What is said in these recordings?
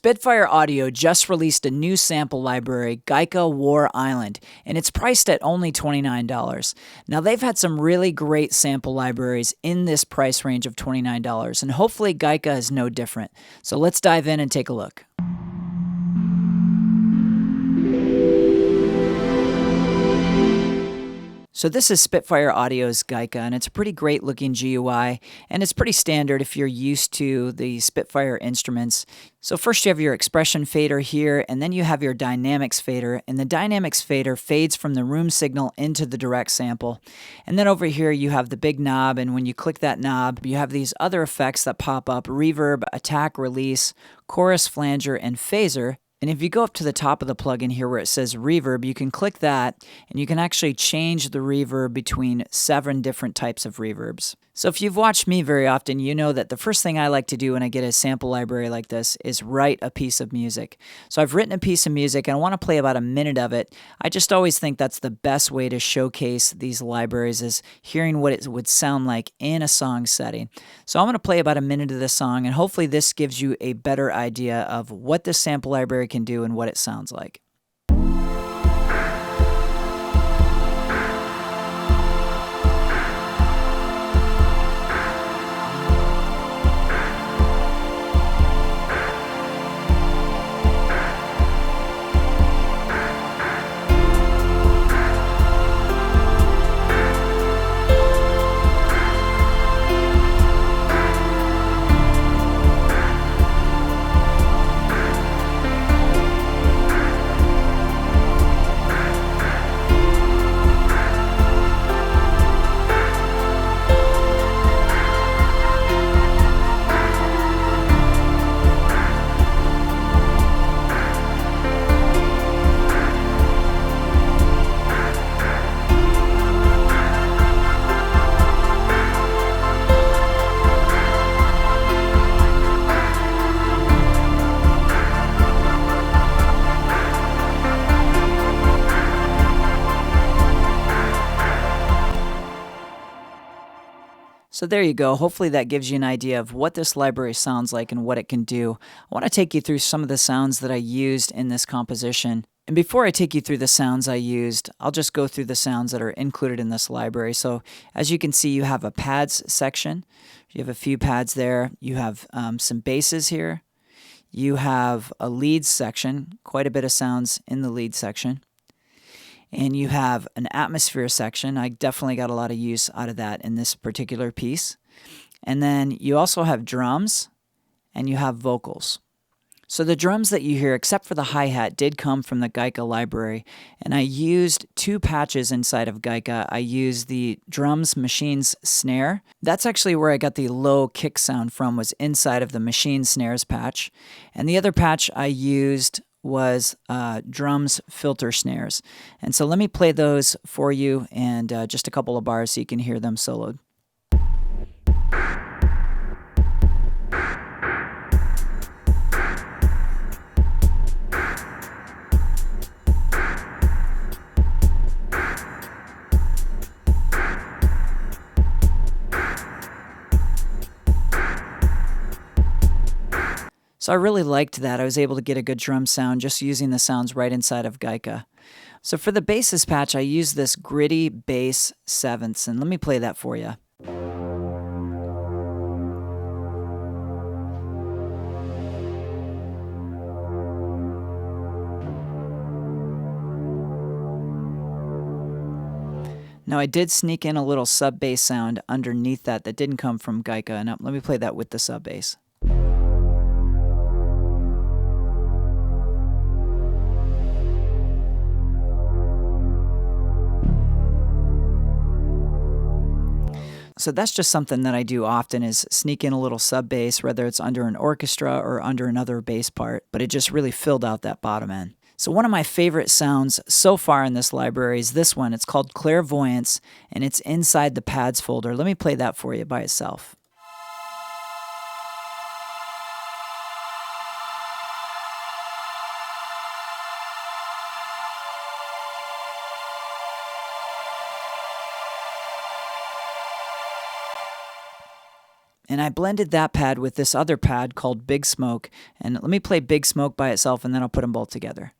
Spitfire Audio just released a new sample library, Gaika War Island, and it's priced at only $29. Now, they've had some really great sample libraries in this price range of $29, and hopefully Gaika is no different. So let's dive in and take a look. So this is Spitfire Audio's Gaika, and it's a pretty great looking GUI, and it's pretty standard if you're used to the Spitfire instruments. So first you have your expression fader here, and then you have your dynamics fader, and the dynamics fader fades from the room signal into the direct sample. And then over here you have the big knob, and when you click that knob, you have these other effects that pop up: reverb, attack, release, chorus, flanger, and phaser. And if you go up to the top of the plugin here where it says reverb, you can click that and you can actually change the reverb between 7 different types of reverbs. So if you've watched me very often, you know that the first thing I like to do when I get a sample library like this is write a piece of music. So I've written a piece of music and I want to play about a minute of it. I just always think that's the best way to showcase these libraries, is hearing what it would sound like in a song setting. So I'm going to play about a minute of this song, and hopefully this gives you a better idea of what this sample library can do and what it sounds like. So there you go. Hopefully that gives you an idea of what this library sounds like and what it can do. I want to take you through some of the sounds that I used in this composition. And before I take you through the sounds I used, I'll just go through the sounds that are included in this library. So as you can see, you have a pads section. You have a few pads there. You have some basses here. You have a leads section, quite a bit of sounds in the lead section. And you have an atmosphere section. I definitely got a lot of use out of that in this particular piece. And then you also have drums and you have vocals. So the drums that you hear, except for the hi-hat, did come from the Gaika library. And I used 2 patches inside of Gaika. I used the drums machines snare. That's actually where I got the low kick sound from, was inside of the machine snares patch. And the other patch I used was drums filter snares. And so let me play those for you, and just a couple of bars so you can hear them soloed. So I really liked that. I was able to get a good drum sound just using the sounds right inside of Gaika. So for the basses patch, I used this gritty bass 7ths, and let me play that for you. Now I did sneak in a little sub bass sound underneath that didn't come from Gaika, and let me play that with the sub bass. So that's just something that I do often, is sneak in a little sub bass, whether it's under an orchestra or under another bass part, but it just really filled out that bottom end. So one of my favorite sounds so far in this library is this one. It's called Clairvoyance, and it's inside the pads folder. Let me play that for you by itself. And I blended that pad with this other pad called Big Smoke. And let me play Big Smoke by itself, and then I'll put them both together.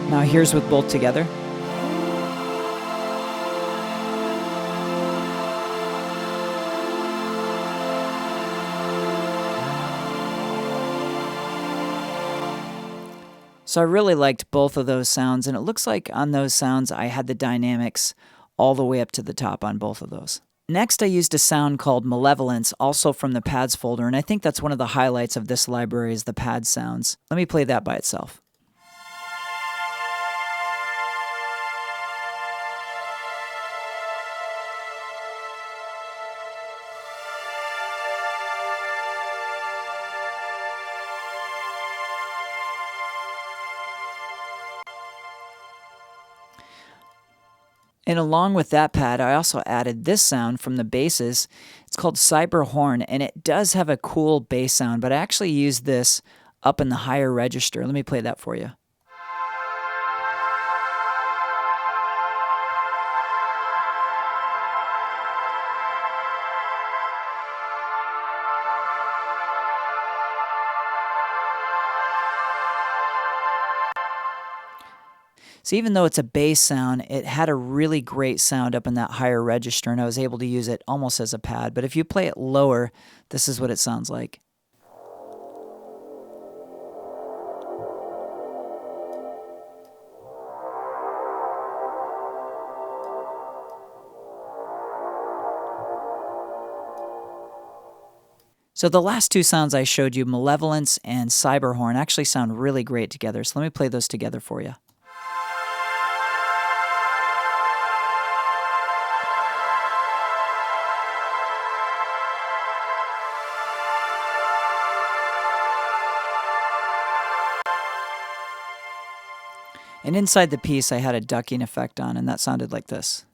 Now here's with both together. So I really liked both of those sounds, and it looks like on those sounds I had the dynamics all the way up to the top on both of those. Next, I used a sound called Malevolence, also from the pads folder, and I think that's one of the highlights of this library is the pad sounds. Let me play that by itself. And along with that pad, I also added this sound from the basses. It's called Cyberhorn, and it does have a cool bass sound, but I actually used this up in the higher register. Let me play that for you. So even though it's a bass sound, it had a really great sound up in that higher register, and I was able to use it almost as a pad. But if you play it lower, this is what it sounds like. So the last two sounds I showed you, Malevolence and Cyberhorn, actually sound really great together. So let me play those together for you. And inside the piece, I had a ducking effect on, and that sounded like this.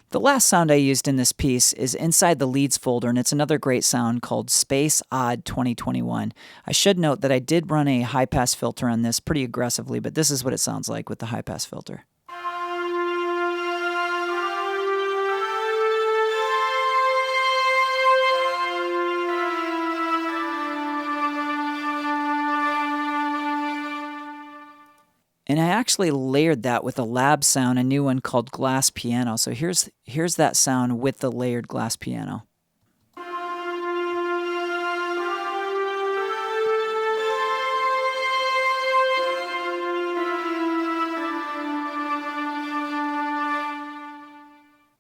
The last sound I used in this piece is inside the leads folder, and it's another great sound called Space Odd 2021. I should note that I did run a high-pass filter on this pretty aggressively, but this is what it sounds like with the high-pass filter. And I actually layered that with a lab sound, a new one called Glass Piano. So here's that sound with the layered glass piano.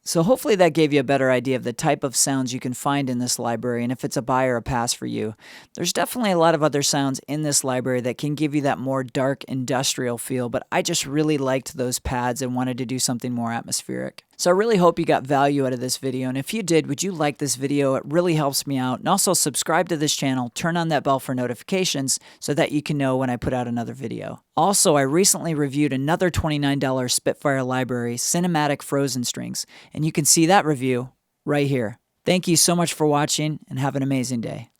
So hopefully that gave you a better idea of the type of sounds you can find in this library and if it's a buy or a pass for you. There's definitely a lot of other sounds in this library that can give you that more dark industrial feel, but I just really liked those pads and wanted to do something more atmospheric. So I really hope you got value out of this video, and if you did, would you like this video? It really helps me out. And also subscribe to this channel, turn on that bell for notifications so that you can know when I put out another video. Also, I recently reviewed another $29 Spitfire library, Cinematic Frozen Strings, and you can see that review right here. Thank you so much for watching, and have an amazing day.